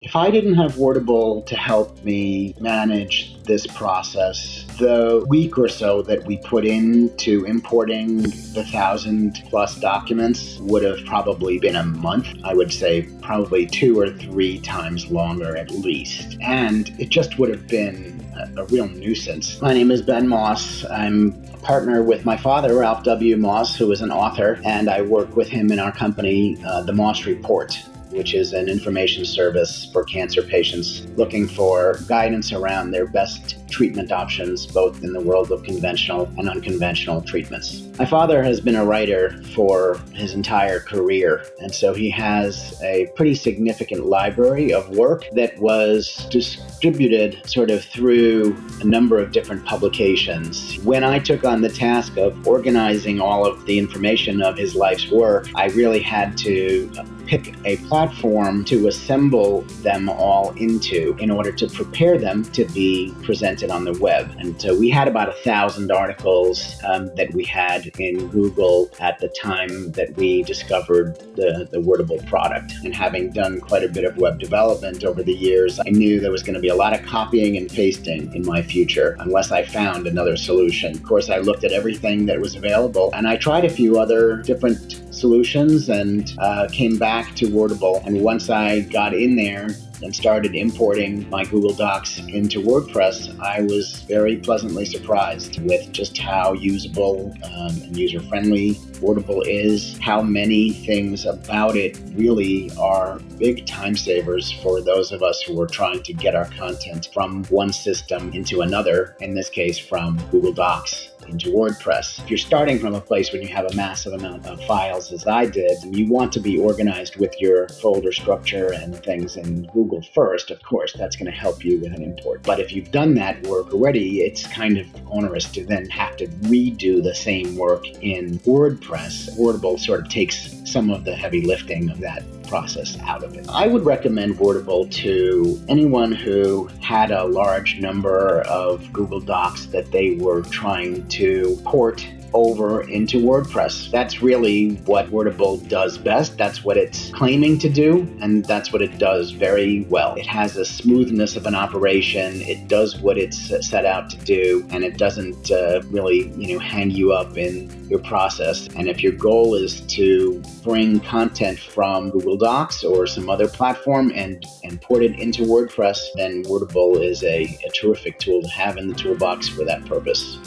If I didn't have Wordable to help me manage this process, the week or so that we put into importing the 1,000+ documents would have probably been a month. I would say probably 2 or 3 times longer at least. And it just would have been a real nuisance. My name is Ben Moss. I'm a partner with my father, Ralph W. Moss, who is an author, and I work with him in our company, The Moss Report, which is an information service for cancer patients looking for guidance around their best treatment options, both in the world of conventional and unconventional treatments. My father has been a writer for his entire career, and so he has a pretty significant library of work that was distributed sort of through a number of different publications. When I took on the task of organizing all of the information of his life's work, I really had to pick a platform to assemble them all into in order to prepare them to be presented on the web. And so we had about 1,000 articles that we had in Google at the time that we discovered the Wordable product. And having done quite a bit of web development over the years, I knew there was going to be a lot of copying and pasting in my future unless I found another solution. Of course, I looked at everything that was available, and I tried a few other different solutions and came back to Wordable. And once I got in there and started importing my Google Docs into WordPress, I was very pleasantly surprised with just how usable and user-friendly Wordable is, how many things about it really are big time savers for those of us who are trying to get our content from one system into another, in this case from Google Docs into WordPress. If you're starting from a place when you have a massive amount of files, as I did, and you want to be organized with your folder structure and things in Google first, of course, that's going to help you with an import. But if you've done that work already, it's kind of onerous to then have to redo the same work in WordPress. Wordable sort of takes some of the heavy lifting of that process out of it. I would recommend Wordable to anyone who had a large number of Google Docs that they were trying to port over into WordPress. That's really what Wordable does best. That's what it's claiming to do, and that's what it does very well. It has a smoothness of an operation. It does what it's set out to do, and it doesn't really, hang you up in your process. And if your goal is to bring content from Google Docs or some other platform and port it into WordPress, then Wordable is a terrific tool to have in the toolbox for that purpose.